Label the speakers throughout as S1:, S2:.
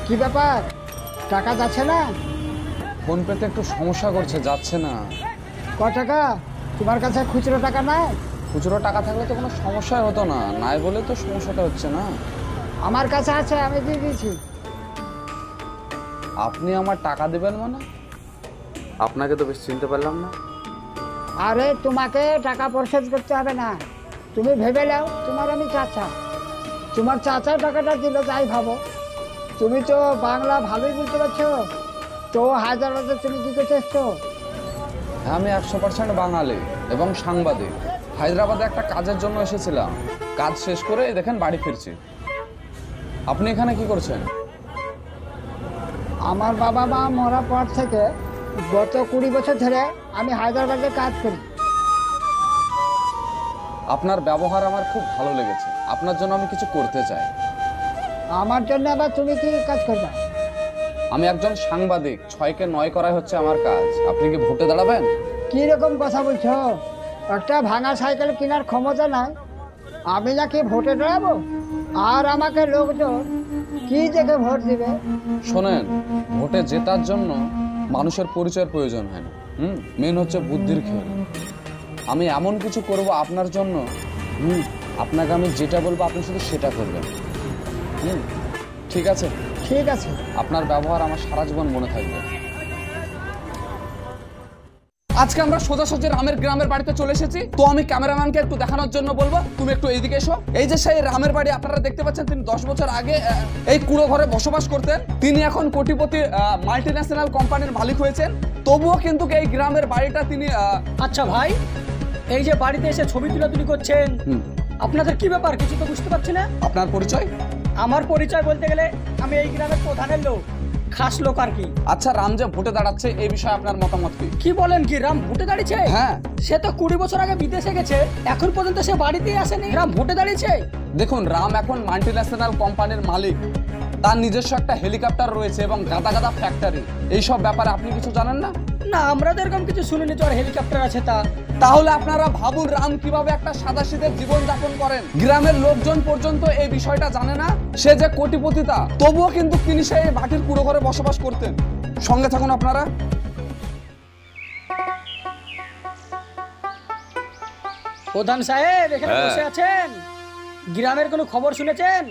S1: কি ব্যাপার, টাকা যাচ্ছে না?
S2: ফোন পেতে একটু সমস্যা করছে, যাচ্ছে না।
S1: ক টাকা? তোমার কাছে খুচরো টাকা নাই?
S2: খুচরো টাকা থাকলে তো কোনো সমস্যাই হতো না, নাই বলে তো সমস্যাটা হচ্ছে না।
S1: আমার কাছে আছে, আমি দিয়ে দিয়েছি।
S2: আপনি আমার টাকা দেবেন মানে? আপনাকে তো বেশ চিনতে পারলাম না।
S1: আরে তোমাকে টাকা পরিশোধ করতে হবে না, তুমি ভেবে নাও তোমার আমি চাচা। তোমার চাচা টাকাটা দিল তাই ভাবো। তুমি তো বাংলা ভালোই বুঝতে পারছো তো। হায়দ্রাবাদে তুমি কি করতে এসছো?
S2: হ্যাঁ, আমি 100% বাঙালি এবং সাংবাদিক। হায়দ্রাবাদে একটা কাজের জন্য এসেছিলাম, কাজ শেষ করে দেখেন বাড়ি ফিরছি। আপনি এখানে কি করছেন?
S1: আমার বাবা মা মরার পর থেকে গত 20 বছর ধরে আমি হায়দ্রাবাদে কাজ করি।
S2: আপনার ব্যবহার আমার খুব ভালো লেগেছে, আপনার জন্য আমি কিছু করতে চাই।
S1: আমার জন্য আবার তুমি কি কাজ করবে?
S2: আমি একজন সাংবাদিক, 6কে 9 করাই হচ্ছে আমার কাজ। আপনি কি ভোটে দাঁড়াবেন?
S1: কি রকম কথা বলছো? একটা ভাঙা সাইকেল কেনার ক্ষমতা নাই, আমি নাকি ভোটে দাঁড়াবো? আর আমাকে লোকজন কি দেখে ভোট দিবে?
S2: শোনেন, ভোটে জেতার জন্য মানুষের পরিচয়ের প্রয়োজন হয় না। মেন হচ্ছে বুদ্ধির খেল। আমি এমন কিছু করব আপনার জন্য, আপনাকে আমি যেটা বলবো আপনি শুধু সেটা করবেন। ঠিক আছে?
S1: ঠিক আছে।
S2: আপনার ব্যবহার আমার সারা জীবন মনে থাকবে। আজকে আমরা সোজাসুজি রামের গ্রামের বাড়িতে চলে এসেছি। তো আমি ক্যামেরাম্যানকে একটু দেখানোর জন্য বলবো, তুমি একটু এইদিকে এসো। এই যে সেই রামের বাড়ি আপনারা দেখতে পাচ্ছেন, তিনি 10 বছর আগে এই কুড়ো ঘরে বসবাস করতেন। তিনি এখন কোটিপতি মাল্টিন্যাশনাল কোম্পানির মালিক হয়েছেন। তবুও কিন্তু এই গ্রামের বাড়িটা তিনি
S3: আচ্ছা ভাই, এই যে বাড়িতে এসে ছবি তুলি করছেন, আপনাদের কি ব্যাপার? কিছু তো বুঝতে পারছি না।
S2: আপনার পরিচয়?
S3: আমার পরিচয় বলতে গেলে আমি এই গ্রামের প্রধানের লোক, খাস লোক আর কি।
S2: আচ্ছা, রাম যে ভোটে দাঁড়াচ্ছে এই বিষয়ে আপনার মতামত কি?
S3: কি বলেন, কি রাম ভোটে দাঁড়িয়েছে?
S2: হ্যাঁ।
S3: সে তো 20 বছর আগে বিদেশে গেছে, এখন পর্যন্ত সে বাড়িতেই আসেনি, রাম ভোটে দাঁড়িয়েছে।
S2: দেখুন, রাম এখন মাল্টিন্যাশনাল কোম্পানির মালিক, তার নিজস্ব একটা হেলিকপ্টার রয়েছে এবং গাদা গাদা ফ্যাক্টরি। এইসব ব্যাপারে আপনি কিছু জানেন না?
S3: না, আমরা তো এরকম কিছু শুনিনি তো, আর হেলিকপ্টার আছে তা।
S2: তাহলে আপনারা ভাবুন রাম কিভাবে একটা সাদাসিধে জীবন যাপন করেন। গ্রামের লোকজন পর্যন্ত এই বিষয়টা জানে না, সে যে কোটিপতিতা, তবুও কিন্তু তিনি সেই মাটির কুড়ো ঘরে বসবাস করতেন। সঙ্গে থাকুন আপনারা।
S3: প্রধান সাহেব এখানে বসে আছেন, গ্রামের কোনো খবর শুনেছেন?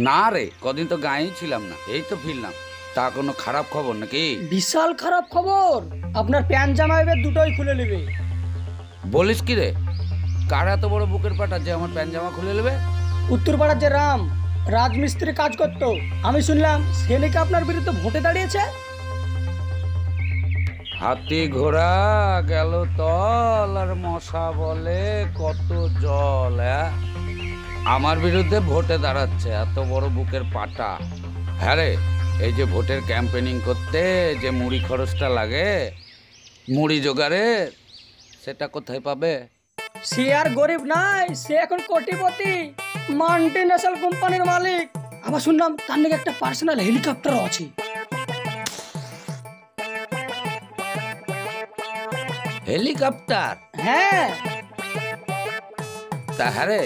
S4: না রে, কদিন তো গাঁয়েই ছিলাম না, এই তো ফিরলাম। তা কোনো খারাপ খবর নাকি?
S3: বিশাল খারাপ খবর, আপনার প্যান্ট জামা এবার দুটোই খুলে নেবে।
S4: বলিস কি রে? কার এত বড় বুকের পাটা যে আমার প্যান্ট জামা খুলে নেবে?
S3: উত্তরপাড়ার যে রাম রাজমিস্ত্রি কাজ করতো, আমি শুনলাম সে নাকি আপনার বিরুদ্ধে ভোটে দাঁড়িয়েছে।
S4: হাতি ঘোড়া গেল তল আর মশা বলে কত জল। আমার বিরুদ্ধে ভোটে দাঁড়াচ্ছে, এত বড় বুকের পাটা। হ্যাঁ রে, এই যে ভোটের ক্যাম্পেনিং করতে যে মুড়ি খরচটা লাগে, মুড়ি জোগাড়ে, সেটা কোথায় পাবে?
S3: সে আর গরিব নাই, সে এখন কোটিপতি, মাল্টিন্যাশনাল কোম্পানির মালিক। আবার শুনলাম তার নাকি একটা পার্সোনাল হেলিকপ্টারও আছে।
S4: হেলিকপ্টার?
S3: হ্যাঁ।
S4: তা হ্যাঁ রে,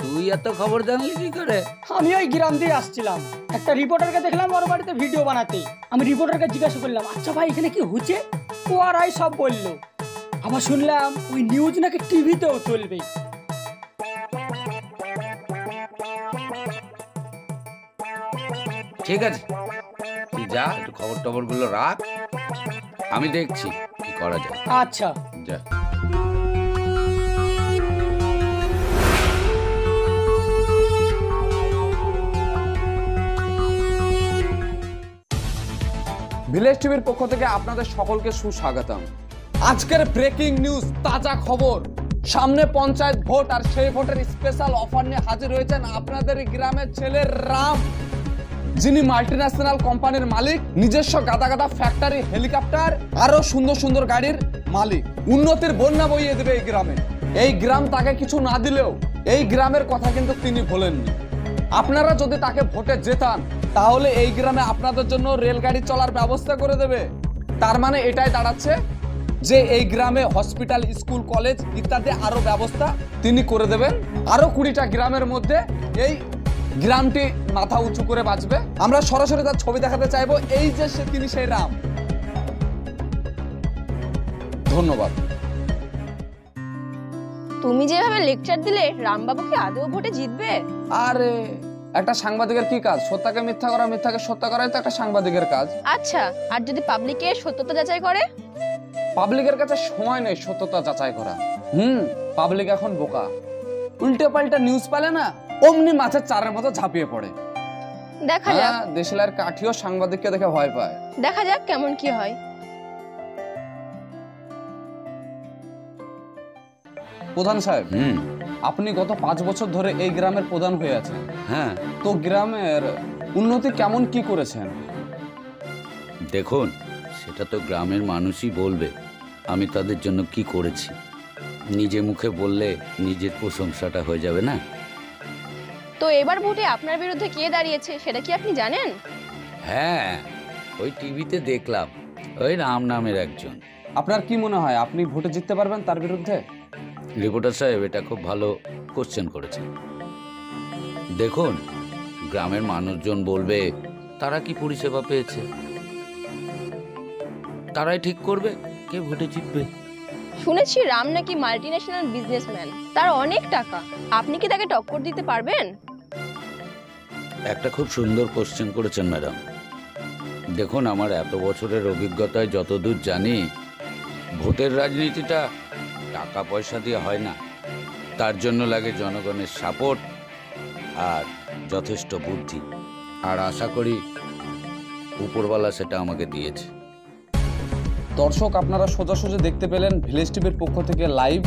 S4: তুই এত খবর জানলি কি করে?
S3: আমি ওই গ্রাম দিয়ে আসছিলাম, একটা রিপোর্টারকে দেখলাম ওর বাড়িতে ভিডিও বানাতে। আমি রিপোর্টারকে জিজ্ঞাসা করলাম, আচ্ছা ভাই এখানে কি হচ্ছে? ও আর আই সব বললো। আবার শুনলাম ওই নিউজ নাকি টিভিতেও চলবে।
S4: ঠিক আছে, তুই যা, একটু খবর টবর গুলো রাখ, আমি দেখছি কি করা যায়।
S3: আচ্ছা
S4: যা।
S2: ভিলেজ টিভির পক্ষ থেকে আপনাদের সকলকে সুস্বাগতম। আজকের ব্রেকিং নিউজ, তাজা খবর। সামনে পঞ্চায়েত ভোট, আর সেই ভোটের স্পেশাল অফার নিয়ে হাজির হয়েছেন আপনাদের গ্রামের ছেলে রাম, যিনি মাল্টিন্যাশনাল কোম্পানির মালিক, নিজস্ব গাদা গাদা ফ্যাক্টরি, হেলিকপ্টার, আরো সুন্দর সুন্দর গাড়ির মালিক। উন্নতির বন্যা বইয়ে দেবে এই গ্রামে। এই গ্রাম তাকে কিছু না দিলেও এই গ্রামের কথা কিন্তু তিনি ভোলেননি। আপনারা যদি তাকে ভোটে জেতান, তাহলে এই গ্রামে আপনাদের জন্য রেলগাড়ি চলার ব্যবস্থা করে দেবে। তার মানে এটাই দাঁড়াচ্ছে যে এই গ্রামে হসপিটাল, স্কুল, কলেজ ইত্যাদি আরো ব্যবস্থা তিনি করে দেবেন। আরো 20টা গ্রামের মধ্যে এই গ্রামটি মাথা উঁচু করে বাঁচবে। আমরা সরাসরি তার ছবি দেখাতে চাইবো। এই যে তিনি সেই রাম। ধন্যবাদ।
S5: তুমি যেভাবে লেকচার দিলে রামবাবু কি আদৌ ভোটে জিতবে?
S2: আরে একটা সাংবাদিকের কি কাজ? সত্যকে মিথ্যা করা, মিথ্যাকে সত্য করাই তো একটা সাংবাদিকের কাজ।
S5: আচ্ছা, আর যদি পাবলিকের সত্যতা যাচাই করে?
S2: পাবলিকের কাছে সময় নেই সত্যতা যাচাই করা। পাবলিক এখন বোকা, উল্টে পাল্টা নিউজ পেলে না অমনি মাছের চারের মতো ঝাঁপিয়ে পড়ে।
S5: দেখা যাক,
S2: দেশলার কাঠিও সাংবাদিককে দেখে ভয় পায়।
S5: দেখা যাক কেমন কি হয়।
S2: প্রধান সাহেব, আপনি গত 5 বছর ধরে এই গ্রামের প্রধান হয়ে আছেন।
S4: হ্যাঁ,
S2: তো গ্রামের উন্নতি কেমন কি করেছেন?
S4: দেখুন, সেটা তো গ্রামের মানুষই বলবে আমি তাদের জন্য কি করেছি। নিজে মুখে বললে নিজের প্রশংসাটা হয়ে যাবে না?
S5: তো এবার ভোটে আপনার বিরুদ্ধে কে দাঁড়িয়েছে সেটা কি আপনি জানেন?
S4: হ্যাঁ, ওই টিভিতে দেখলাম, ওই রাম নামের একজন।
S2: আপনার কি মনে হয় আপনি ভোটে জিততে পারবেন তার বিরুদ্ধে?
S4: রিপোর্টার সাহেব, এটা খুব ভালো কোশ্চেন করেছেন। দেখুন, গ্রামের মানুষজন বলবে তারা কি পরিষেবা পেয়েছে, তারাই ঠিক করবে কে ভোটে জিতবে।
S5: শুনেছি রাম নাকি মাল্টিন্যাশনাল বিজনেসম্যান, তার অনেক টাকা। আপনি কি তাকে টক্কর দিতে পারবেন?
S4: একটা খুব সুন্দর কোশ্চেন করেছেন ম্যাডাম। দেখুন, আমার এত বছরের অভিজ্ঞতায় যতদূর জানি, ভোটের রাজনীতিটা টাকা পয়সা দিয়ে হয় না। তার জন্য লাগে জনগণের সাপোর্ট আর যথেষ্ট বুদ্ধি। আর আশা করি উপরওয়ালা সেটা আমাকে দিয়েছে।
S2: দর্শক, আপনারা সোজাসুজি দেখতে পেলেন ভিলেজ টিভির পক্ষ থেকে লাইভ।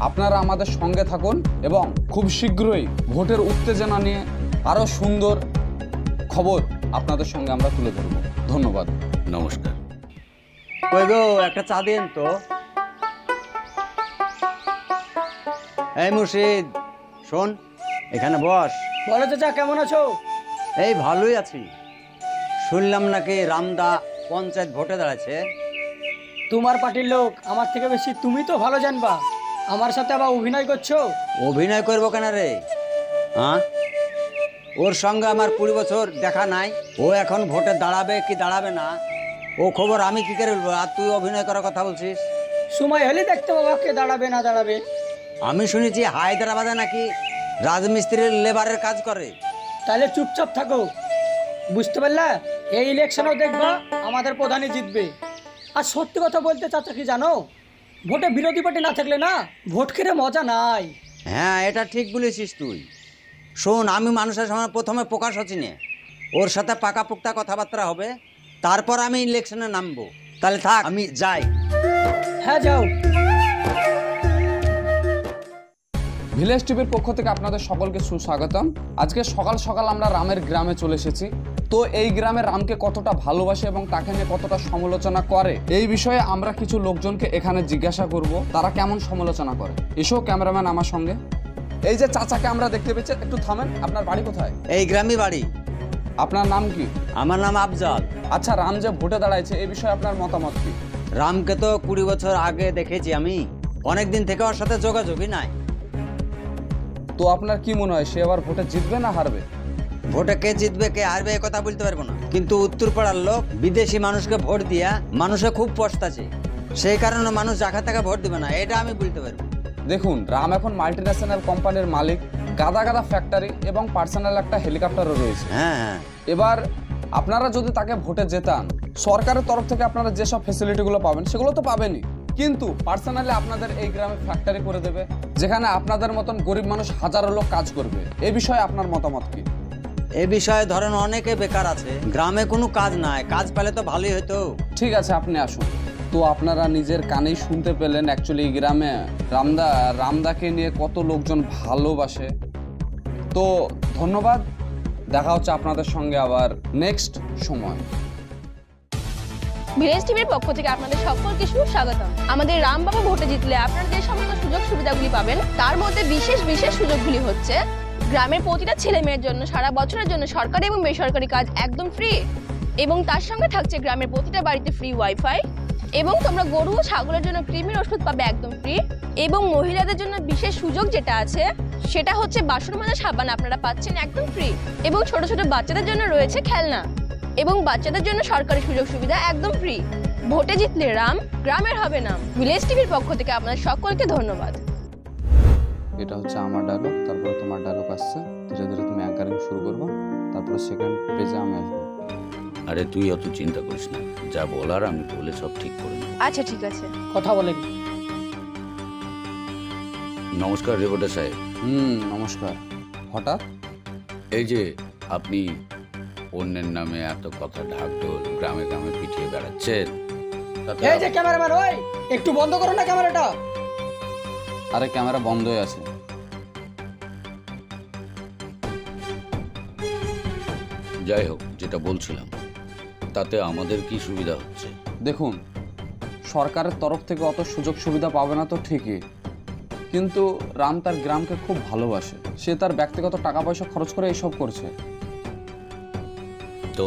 S2: আপনারা আমাদের সঙ্গে থাকুন এবং খুব শীঘ্রই ভোটের উত্তেজনা নিয়ে আরো সুন্দর খবর আপনাদের সঙ্গে আমরা তুলে ধরব। ধন্যবাদ,
S4: নমস্কার।
S6: কই গো, একটা চা দেন তো। এই মুর্শিদ, শোন, এখানে বস।
S3: বলো চাচা, কেমন আছো?
S6: এই ভালোই আছি। শুনলাম নাকি রামদা পঞ্চায়েত ভোটে দাঁড়াচ্ছে।
S3: তোমার পার্টির লোক, আমার থেকে বেশি তুমি তো ভালো জানবা। আমার সাথে আবার অভিনয় করছো।
S6: অভিনয় করবো কেন রে? হ্যাঁ, ওর সঙ্গে আমার 20 বছর দেখা নাই। ও এখন ভোটে দাঁড়াবে কি দাঁড়াবে না ও খবর আমি কি করে বলবো? আর তুই অভিনয় করার কথা বলছিস?
S3: সময় হলে দেখতে বাবা কে দাঁড়াবে না দাঁড়াবে।
S6: আমি শুনেছি হায়দ্রাবাদে নাকি রাজমিস্ত্রির লেবারের কাজ করে।
S3: তাহলে চুপচাপ থাকো, বুঝতে পারলা? এই ইলেকশনেও দেখবা আমাদের প্রধানই জিতবে। আর সত্যি কথা বলতে চাচা কি জানো, ভোটে বিরোধী পার্টি না থাকলে না ভোট খেলে মজা নাই।
S6: হ্যাঁ, এটা ঠিক বলেছিস তুই। শোন, আমি মানুষের সামনে প্রথমে প্রকাশ হচ্ছি না, ওর সাথে পাকাপোক্তা কথাবার্তা হবে, তারপর আমি ইলেকশনে নামবো। তাহলে থাক, আমি যাই।
S3: হ্যাঁ, যাও।
S2: ভিলেজ টিভির পক্ষ থেকে আপনাদের সকলকে সুস্বাগতম। আজকে সকাল সকাল আমরা রামের গ্রামে চলে এসেছি। তো এই গ্রামে রামকে কতটা ভালোবাসে এবং তাকে নিয়ে কতটা সমালোচনা করে, এই বিষয়ে আমরা কিছু লোকজনকে এখানে জিজ্ঞাসা করব তারা কেমন সমালোচনা করে। এসো ক্যামেরাম্যান আমার সঙ্গে। এই যে চাচাকে আমরা দেখতে পেয়েছি, একটু থামেন। আপনার বাড়ি কোথায়?
S6: এই গ্রামই বাড়ি।
S2: আপনার নাম কি?
S6: আমার নাম আফজাল।
S2: আচ্ছা, রাম যে ভোটে দাঁড়াইছে এই বিষয়ে আপনার মতামত কি?
S6: রামকে তো 20 বছর আগে দেখেছি আমি, অনেক দিন থেকে ওর সাথে যোগাযোগই নাই।
S2: তো আপনার কি মনে হয় সে এবার ভোটে জিতবে না হারবে?
S6: ভোটে কে জিতবে কে হারবে এ কথা বলতে পারবো না, কিন্তু উত্তরপাড়ার লোক বিদেশি মানুষকে ভোট দিয়া মানুষে খুব পস্তাছে, সেই কারণে মানুষ যাকে তাকে ভোট দিবে না, এটা আমি বলতে পারবো।
S2: দেখুন, রাম এখন মাল্টিন্যাশনাল কোম্পানির মালিক, গাদা গাদা ফ্যাক্টরি এবং পার্সোনাল একটা হেলিকপ্টারও রয়েছে।
S6: হ্যাঁ হ্যাঁ,
S2: এবার আপনারা যদি তাকে ভোটে জেতান, সরকারের তরফ থেকে আপনারা যেসব ফ্যাসিলিটিগুলো পাবেন সেগুলো তো পাবেনই, কিন্তু পার্সোনালি আপনাদের এই গ্রামে ফ্যাক্টরি করে দেবে, যেখানে আপনাদের মতন গরিব মানুষ হাজারো লোক কাজ করবে। এই বিষয়ে আপনার মতামত কি?
S6: এ বিষয়ে ধরেন অনেকে বেকার আছে, গ্রামে কোনো কাজ নাই, কাজ পেলে তো ভালোই হতো।
S2: ঠিক আছে, আপনি আসুন। তো আপনারা নিজের কানেই শুনতে পেলেন অ্যাকচুয়ালি গ্রামে রামদাকে নিয়ে কত লোকজন ভালোবাসে। তো ধন্যবাদ, দেখা হচ্ছে আপনাদের সঙ্গে আবার নেক্সট সময়।
S5: ভিলেজ টিভির পক্ষ থেকে আপনাদের সকলকে সুস্বাগতম। আমাদের রামবাবু ভোটে জিতলে আপনারা যে সমস্ত সুযোগ সুবিধাগুলি পাবেন তার মধ্যে বিশেষ বিশেষ সুযোগগুলি হচ্ছে গ্রামের প্রতিটা ছেলে মেয়ের জন্য সারা বছরের জন্য সরকারি এবং বেসরকারি কাজ একদম ফ্রি, এবং তার সঙ্গে থাকছে গ্রামের প্রতিটা বাড়িতে ফ্রি ওয়াইফাই, এবং তোমরা গরু ও ছাগলের জন্য কৃমির ওষুধ পাবে একদম ফ্রি, এবং মহিলাদের জন্য বিশেষ সুযোগ যেটা আছে সেটা হচ্ছে বাসন মাজা সাবান আপনারা পাচ্ছেন একদম ফ্রি, এবং ছোট ছোট বাচ্চাদের জন্য রয়েছে খেলনা, এবং বাচ্চাদের জন্য সরকারি সুযোগ সুবিধা একদম ফ্রি। ভোটে জিতলে রাম, গ্রামের হবে নাম। ভিলেজ টিভির পক্ষ থেকে আপনাদের সকলকে ধন্যবাদ।
S2: এটা হচ্ছে আমার ডায়লগ, তারপরে তোমার ডায়লগ আসছে, ধীরে ধীরে তুমি অ্যাঙ্কারিং শুরু করবে, তারপরে সেকেন্ড পেজে আমি আসবো।
S4: আরে তুই অত চিন্তা করিস না, যা বলার আমি বলে সব ঠিক করে নেব।
S5: আচ্ছা ঠিক আছে।
S3: কথা বলেন।
S4: নমস্কার রিপোর্টার সাহেব।
S2: নমস্কার। হঠাৎ?
S4: এই যে আপনি অন্যের নামে এত কথা ঢাকঢোল গ্রামে গ্রামে পিটিয়ে বেড়াচ্ছেন, তাতে
S3: এই যে ক্যামেরাম্যান, ওই একটু বন্ধ করো না ক্যামেরাটা।
S2: আরে ক্যামেরা বন্ধই আছে।
S4: যাই হোক, যেটা বলছিলাম, তাতে আমাদের কি সুবিধা হচ্ছে?
S2: দেখুন, সরকারের তরফ থেকে অত সুযোগ সুবিধা পাবে না তো ঠিকই, কিন্তু রাম তার গ্রামকে খুব ভালোবাসে, সে তার ব্যক্তিগত টাকা পয়সা খরচ করে এইসব করছে।
S4: তো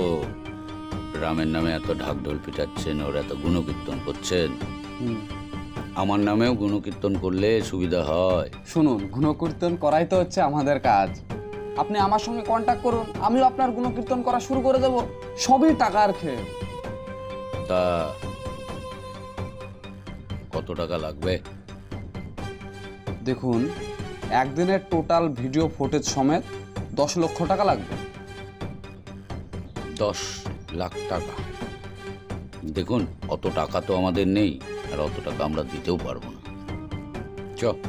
S4: রামের নামে এত ঢাকঢোল পিটাচ্ছেন, ওর এত গুণকীর্তন করছেন, আমার নামেও গুণকীর্তন করলে সুবিধা হয়।
S2: শুনুন, গুণকীর্তন করাই তো হচ্ছে আমাদের কাজ। আপনি আমার সঙ্গে কন্ট্যাক্ট করুন, আমিও আপনার গুণকীর্তন করা শুরু করে দেব। সবই টাকার খেয়ে।
S4: তা কত টাকা লাগবে?
S2: দেখুন, একদিনের টোটাল ভিডিও ফুটেজ সমেত 10 লক্ষ টাকা লাগবে।
S4: 10 লাখ টাকা? দেখুন, অত টাকা তো আমাদের নেই, আর অত টাকা আমরা দিতেও পারবো না।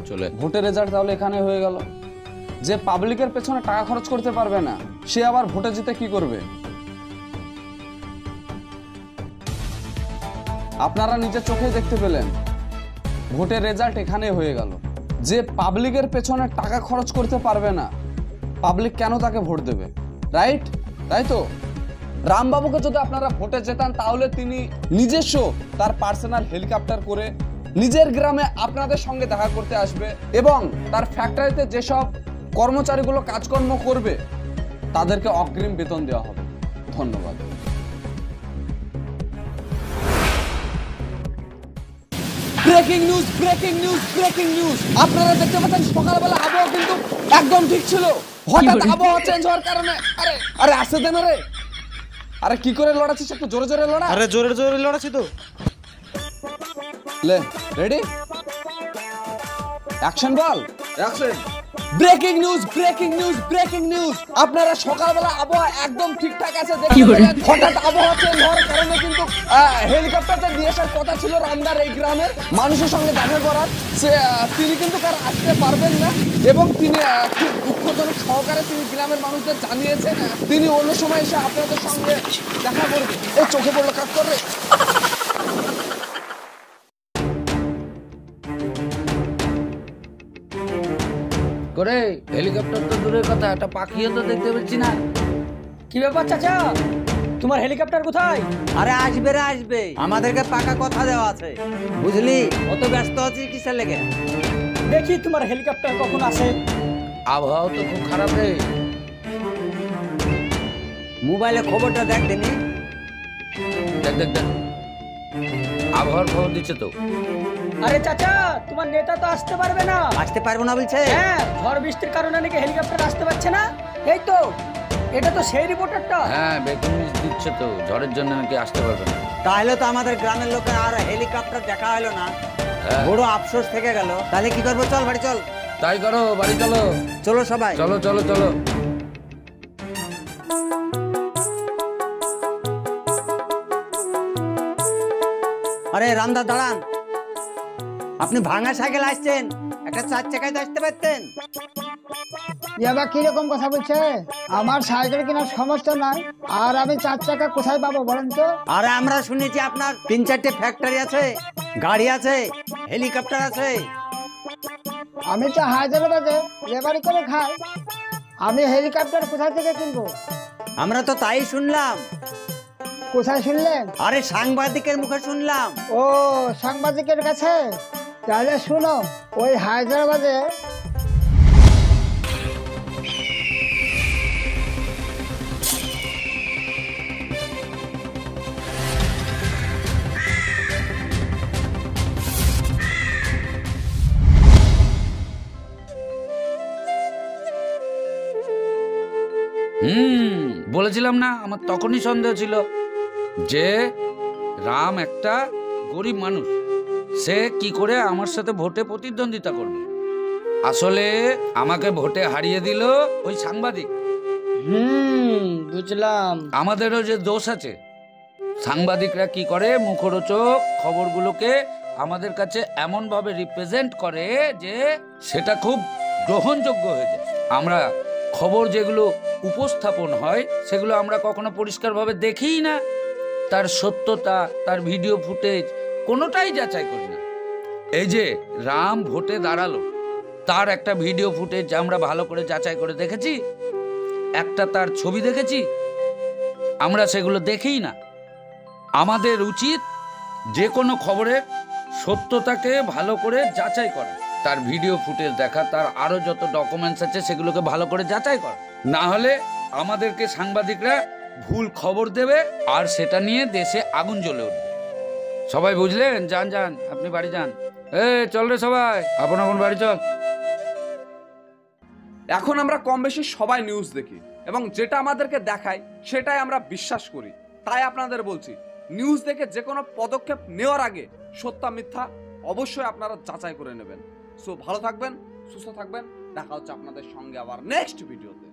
S4: চলে।
S2: ভোটের রেজাল্ট তাহলে এখানে হয়ে গেল। যে পাবলিকের পেছনে টাকা খরচ করতে পারবে না, সে আবার ভোটে জিতে কি করবে? আপনারা নিজের চোখে দেখতে পেলেন, ভোটের রেজাল্ট এখানে হয়ে গেল। যে পাবলিকের পেছনে টাকা খরচ করতে পারবে না, পাবলিক কেন তাকে ভোট দেবে? রাইট? তাই তো? রামবাবুকে যদি আপনারা ভোটে জেতান, তাহলে তিনি নিজস্ব তার পার্সোনাল হেলিকপ্টার করে নিজের গ্রামে আপনাদের সঙ্গে দেখা করতে আসবে, এবং তার ফ্যাক্টরিতে যেসব কর্মচারীগুলো কাজকর্ম করবে তাদেরকে অগ্রিম বেতন দেওয়া হবে। ধন্যবাদ। Breaking news, breaking news, breaking news! আপনারা দেখতে পাচ্ছেন সকালবেলা আবহাওয়া কিন্তু একদম ঠিক ছিল, হঠাৎ আবহাওয়া চেঞ্জ হওয়ার কারণে আরে আসতে দেন রে। আরে কি করে লড়াচ্ছিস? একটু জোরে জোরে লড়া।
S7: আরে জোরে জোরে লড়াচ্ছি তো।
S2: লে, রেডি, অ্যাকশন বল। Action. Breaking news, breaking news, breaking news! আপনারা সকালবেলা আবহাওয়া একদম ঠিকঠাক আছে, হঠাৎ আবহাওয়া চেঞ্জ হওয়ার কারণে কিন্তু হেলিকপ্টারটা নিয়ে আসার কথা ছিল রামদার এই গ্রামের মানুষের সঙ্গে দেখা করার, তিনি কিন্তু কার আসতে পারবেন না, এবং তিনি খুব দুঃখজনক সহকারে তিনি গ্রামের মানুষদের জানিয়েছেন তিনি অন্য সময় এসে আপনাদের সঙ্গে দেখা করবেন। এই চোখে পড়লো কাজ করে।
S4: করে হেলিকপ্টার তো দূরের কথা, একটা পাখিও তো দেখতে পাচ্ছি না।
S3: কি ব্যাপার চাচা, তোমার হেলিকপ্টার কোথায়?
S6: আরে আসবে রে আসবে, আমাদেরকে পাকা কথা দেওয়া আছে, বুঝলি? অত ব্যস্ত আছিস কিসের লেগে?
S3: দেখি তোমার হেলিকপ্টার কখন আসে।
S4: আবহাওয়া তো খুব খারাপ রে।
S6: মোবাইলে খবরটা দেখ দিনি।
S4: দেখ দেখ দেখ, আবহাওয়ার খবর দিচ্ছে তো।
S3: আরে চাচা, তোমার নেতা তো আসতে পারবে না।
S6: আসতে পারবো না বলছে?
S3: হ্যাঁ, ঝড় বৃষ্টির কারণে নাকি হেলিকপ্টার আসতে পারছে না। এই তো, এটা তো সেই রিপোর্টারটা।
S4: হ্যাঁ, ব্রেকিং নিউজ দিচ্ছে তো, ঝড়ের জন্য নাকি আসতে পারবে না।
S6: তাহলে তো আমাদের গ্রামের লোকের আর হেলিকপ্টার দেখা হলো না,
S4: হ্যাঁ।
S6: বড় আফসোস থেকে গেল। তাহলে কি করবো? চল বাড়ি চল।
S4: তাই করো, বাড়ি চলো।
S6: চলো সবাই,
S4: চলো চলো চলো।
S6: আরে রামদা দাঁড়ান, আপনি ভাঙা সাইকেল আসছেন, একটা 4 চাকায় আসতে পারতেন।
S1: এবার কিরকম কথা বলছে? আমার সাইকেল কেনার সমস্যা নাই, আর আমি 4 চাকা কোথায় পাবো বলেন তো?
S6: আরে আমরা শুনেছি আপনার 3-4টে ফ্যাক্টরি আছে, গাড়ি আছে, হেলিকপ্টার আছে।
S1: আমি তো হায়দ্রাবাদে লেবারি করে খাই, আমি হেলিকপ্টার কোথায় থেকে কিনবো?
S6: আমরা তো তাই শুনলাম।
S1: কোথায় শুনলেন?
S6: আরে সাংবাদিকের মুখে শুনলাম।
S1: ও, সাংবাদিকের কাছে? তাহলে শুনো, ওই হায়দ্রাবাদে
S4: বলেছিলাম না, আমার তখনই সন্দেহ ছিল যে রাম একটা গরিব মানুষ, সে কি করে আমার সাথে ভোটে প্রতিদ্বন্দ্বিতা করবে। আসলে আমাকে ভোটে হারিয়ে দিল ওই সাংবাদিক।
S3: বুঝলাম।
S4: আমাদেরও যে দোষ আছে, সাংবাদিকরা কি করে মুখরোচক খবরগুলোকে আমাদের কাছে এমনভাবে রিপ্রেজেন্ট করে যে সেটা খুব গ্রহণযোগ্য হয়ে যায়। আমরা খবর যেগুলো উপস্থাপন হয় সেগুলো আমরা কখনো পরিষ্কারভাবে দেখিই না, তার সত্যতা, তার ভিডিও ফুটেজ কোনোটাই যাচাই করি না। এই যে রাম ভোটে দাঁড়ালো, তার একটা ভিডিও ফুটেজ আমরা ভালো করে যাচাই করে দেখেছি, একটা তার ছবি দেখেছি, আমরা সেগুলো দেখেই না। আমাদের উচিত যে কোনো খবরের সত্যতাকে ভালো করে যাচাই করা, তার ভিডিও ফুটেজ দেখা, তার আরো যত ডকুমেন্টস আছে সেগুলোকে ভালো করে যাচাই করা। না হলে আমাদেরকে সাংবাদিকরা ভুল খবর দেবে আর সেটা নিয়ে দেশে আগুন জ্বলে উঠবে। সবাই বুঝলেন? যান যান, আপনি বাড়ি যান। চল রে সবাই, আপন আপন বাড়ি চল।
S2: এখন আমরা কম বেশি সবাই নিউজ দেখি এবং যেটা আমাদেরকে দেখায় সেটাই আমরা বিশ্বাস করি। তাই আপনাদের বলছি, নিউজ দেখে যে কোনো পদক্ষেপ নেওয়ার আগে সত্য মিথ্যা অবশ্যই আপনারা যাচাই করে নেবেন। সো ভালো থাকবেন, সুস্থ থাকবেন, দেখা হচ্ছে আপনাদের সঙ্গে আবার নেক্সট ভিডিওতে।